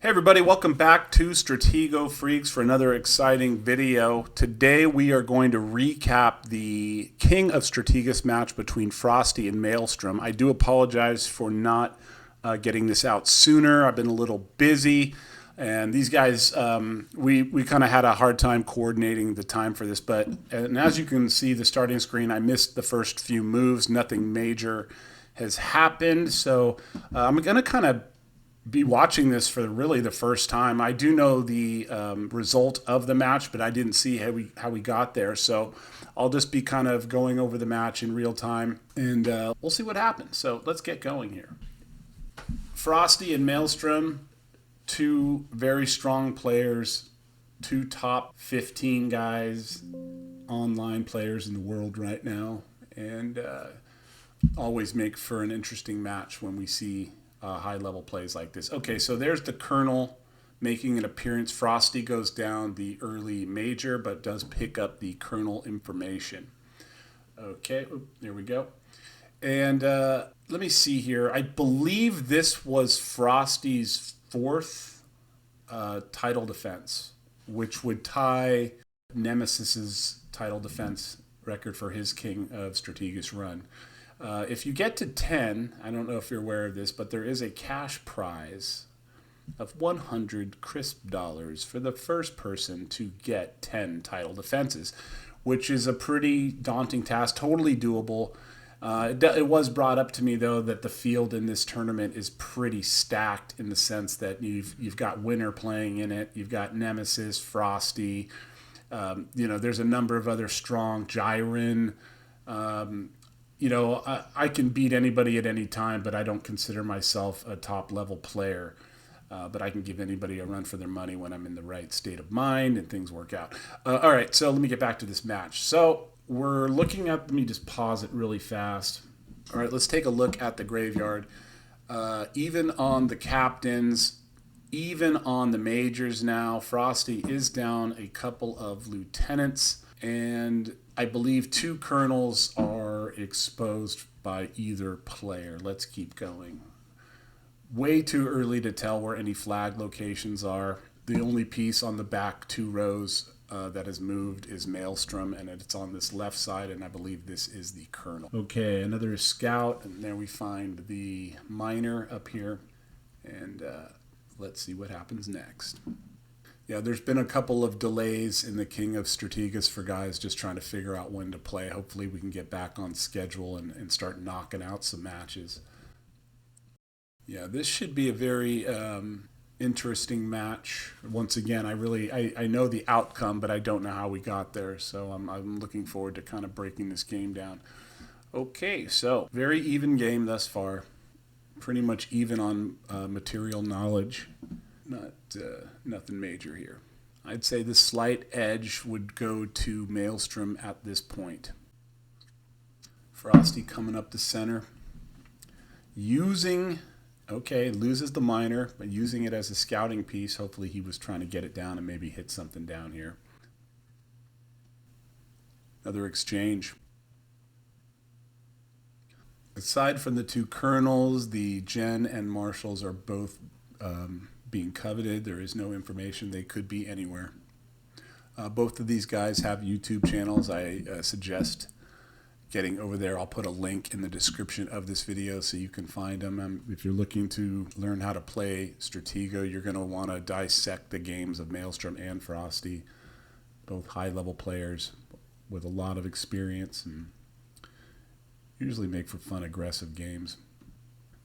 Hey everybody, welcome back to Stratego Freaks for another exciting video. Today we are going to recap the King of Strategus match between Frosty and Maelstrom. I do apologize for not getting this out sooner. I've been a little busy, and these guys, we kind of had a hard time coordinating the time for this. And as you can see, the starting screen, I missed the first few moves. Nothing major has happened, so I'm going to kind of be watching this for really the first time. I do know the result of the match, but I didn't see how we got there. So I'll just be kind of going over the match in real time, and we'll see what happens. So let's get going here. Frosty and Maelstrom, two very strong players, two top 15 guys, online players in the world right now, and always make for an interesting match when we see high-level plays like this. Okay, so there's the Colonel making an appearance. Frosty goes down the early major, but does pick up the Colonel information. Okay, there we go. And let me see here. I believe this was Frosty's fourth title defense, which would tie Nemesis's title defense record for his King of Strategus run. If you get to 10, I don't know if you're aware of this, but there is a cash prize of 100 crisp dollars for the first person to get 10 title defenses, which is a pretty daunting task, totally doable. It was brought up to me, though, that the field in this tournament is pretty stacked in the sense that you've got Winner playing in it, you've got Nemesis, Frosty, there's a number of other strong, Gyron. I can beat anybody at any time, but I don't consider myself a top-level player. But I can give anybody a run for their money when I'm in the right state of mind and things work out. All right, so let me get back to this match. So we're looking at, let me just pause it really fast. All right, let's take a look at the graveyard. Even on the captains, even on the majors now, Frosty is down a couple of lieutenants, and I believe two colonels are exposed by either player. Let's keep going. Way too early to tell where any flag locations are. The only piece on the back two rows that has moved is Maelstrom, and it's on this left side, and I believe this is the colonel. Okay, another scout, and there we find the miner up here, and let's see what happens next. Yeah, there's been a couple of delays in the King of Strategus for guys just trying to figure out when to play. Hopefully we can get back on schedule and start knocking out some matches. Yeah, this should be a very interesting match. Once again, I know the outcome, but I don't know how we got there. So I'm looking forward to kind of breaking this game down. Okay, so very even game thus far. Pretty much even on material knowledge. Nothing major here. I'd say the slight edge would go to Maelstrom at this point. Frosty coming up the center. Loses the miner, but using it as a scouting piece. Hopefully he was trying to get it down and maybe hit something down here. Another exchange. Aside from the two colonels, the Gen and marshals are both being coveted. There is no information. They could be anywhere. Both of these guys have YouTube channels. I suggest getting over there. I'll put a link in the description of this video so you can find them. If you're looking to learn how to play Stratego, you're going to want to dissect the games of Maelstrom and Frosty, both high-level players with a lot of experience and usually make for fun, aggressive games.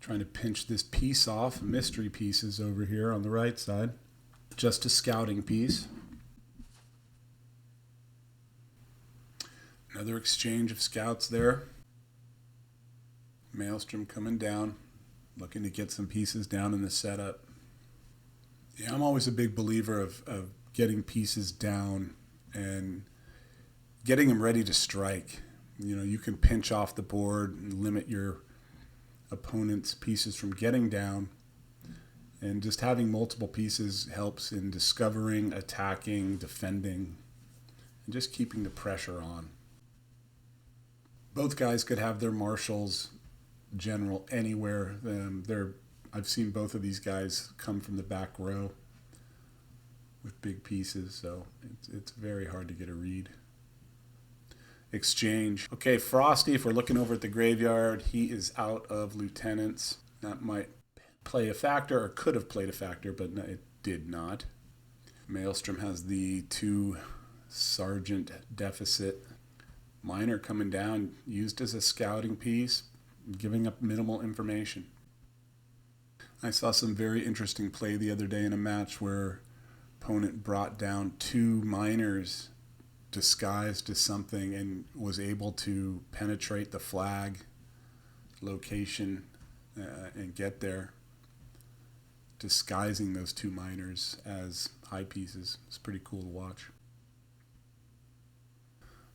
Trying to pinch this piece off. Mystery pieces over here on the right side. Just a scouting piece. Another exchange of scouts there. Maelstrom coming down, looking to get some pieces down in the setup. Yeah, I'm always a big believer of getting pieces down and getting them ready to strike. You can pinch off the board and limit your opponent's pieces from getting down, and just having multiple pieces helps in discovering, attacking, defending, and just keeping the pressure on. Both guys could have their marshals general anywhere. They're I've seen both of these guys come from the back row with big pieces, so it's very hard to get a read. Exchange. Okay, Frosty, if we're looking over at the graveyard, he is out of lieutenants. That might play a factor, or could have played a factor, but no, it did not. Maelstrom has the 2 sergeant deficit. Miner coming down, used as a scouting piece, giving up minimal information. I saw some very interesting play the other day in a match where opponent brought down 2 miners disguised as something and was able to penetrate the flag location and get there, disguising those 2 miners as eyepieces. It's pretty cool to watch.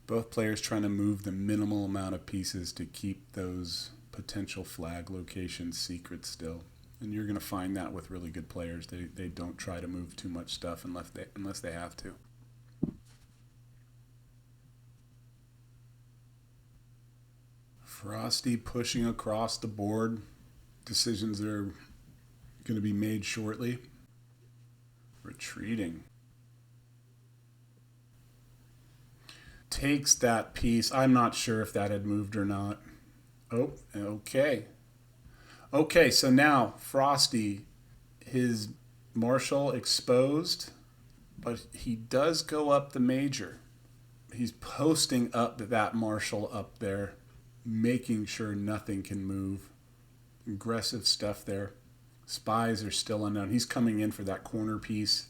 Both players trying to move the minimal amount of pieces to keep those potential flag locations secret still. And you're going to find that with really good players. They don't try to move too much stuff unless they have to. Frosty pushing across the board. Decisions are going to be made shortly. Retreating. Takes that piece. I'm not sure if that had moved or not. Oh, okay. Okay, so now Frosty, his marshal exposed, but he does go up the major. He's posting up that marshal up there, making sure nothing can move. Aggressive stuff there. Spies are still unknown. He's coming in for that corner piece,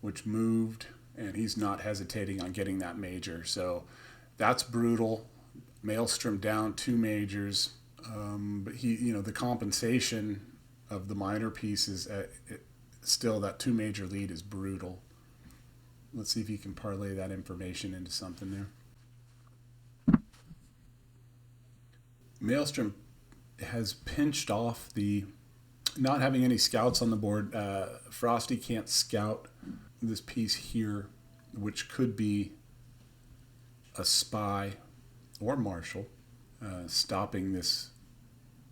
which moved, and he's not hesitating on getting that major. So that's brutal. Maelstrom down 2 majors. But the compensation of the minor pieces, still that 2 major lead is brutal. Let's see if he can parlay that information into something there. Maelstrom has pinched off the not having any scouts on the board. Frosty can't scout this piece here, which could be a spy or marshal, stopping this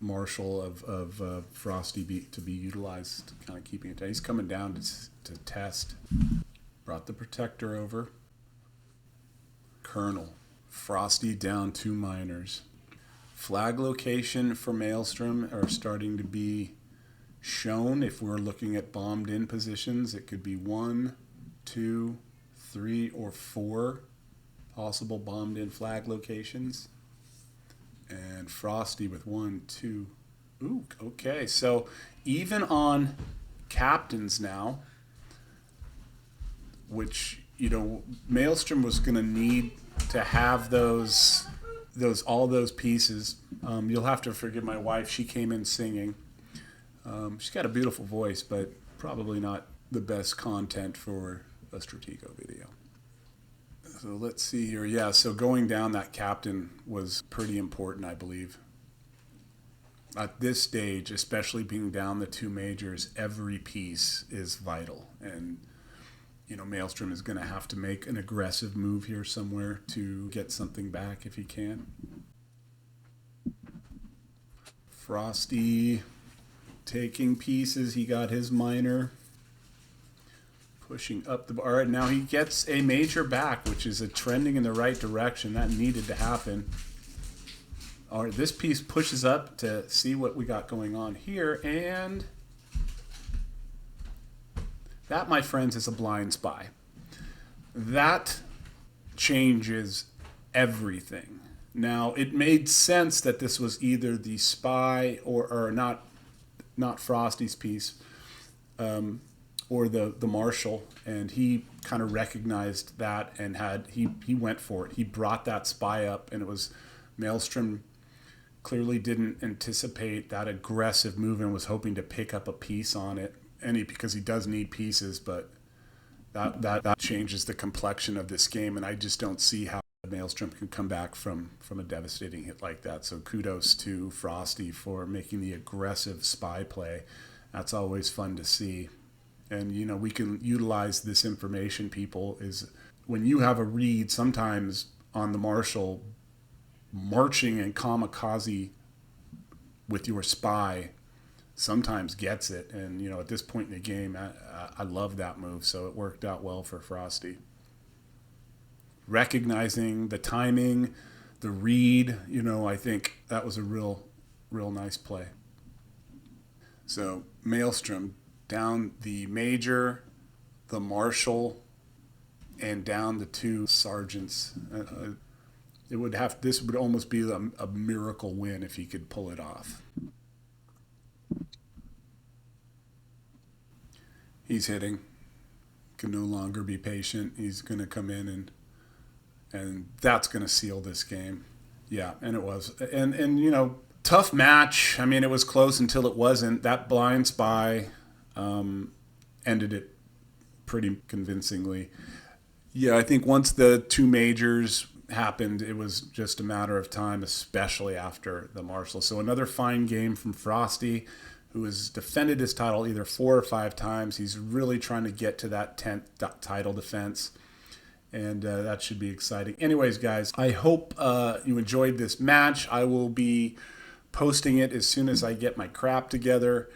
marshal of Frosty to be utilized, kind of keeping it down. He's coming down to test. Brought the protector over. Colonel. Frosty down 2 miners. Flag location for Maelstrom are starting to be shown. If we're looking at bombed in positions, it could be 1, 2, 3, or 4 possible bombed in flag locations. And Frosty with 1, 2. Ooh, okay. So even on captains now, which, Maelstrom was going to need to have all those pieces. You'll have to forgive my wife. She came in singing. She's got a beautiful voice, but probably not the best content for a Stratego video. So let's see here. Yeah, so going down that captain was pretty important, I believe. At this stage, especially being down the 2 majors, every piece is vital. And, Maelstrom is going to have to make an aggressive move here somewhere to get something back if he can. Frosty taking pieces. He got his minor. Pushing up the bar. All right, now he gets a major back, which is trending in the right direction. That needed to happen. All right, this piece pushes up to see what we got going on here, and that, my friends, is a blind spy. That changes everything. Now, it made sense that this was either the spy or not Frosty's piece, or the marshal, and he kind of recognized that and he went for it. He brought that spy up, and it was Maelstrom clearly didn't anticipate that aggressive move and was hoping to pick up a piece on it, because he does need pieces, but that changes the complexion of this game, and I just don't see how Maelstrom can come back from a devastating hit like that. So kudos to Frosty for making the aggressive spy play. That's always fun to see. And, we can utilize this information, people, is when you have a read, sometimes on the marshal, marching and kamikaze with your spy sometimes gets it. And, at this point in the game, I love that move. So it worked out well for Frosty. Recognizing the timing, the read, I think that was a real nice play. So Maelstrom down the major, the marshal, and down the 2 sergeants. This would almost be a miracle win if he could pull it off. He's hitting. Can no longer be patient. He's going to come in and that's going to seal this game. Yeah, and it was. And tough match. I mean, it was close until it wasn't. That blind spy ended it pretty convincingly. Yeah, I think once the 2 majors happened, it was just a matter of time, especially after the marshal. So another fine game from Frosty, who has defended his title either 4 or 5 times. He's really trying to get to that 10th title defense. And that should be exciting. Anyways, guys, I hope you enjoyed this match. I will be posting it as soon as I get my crap together.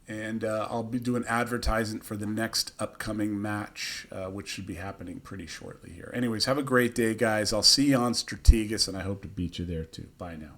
And I'll be doing advertising for the next upcoming match, which should be happening pretty shortly here. Anyways, have a great day, guys. I'll see you on Strategus, and I hope to beat you there too. Bye now.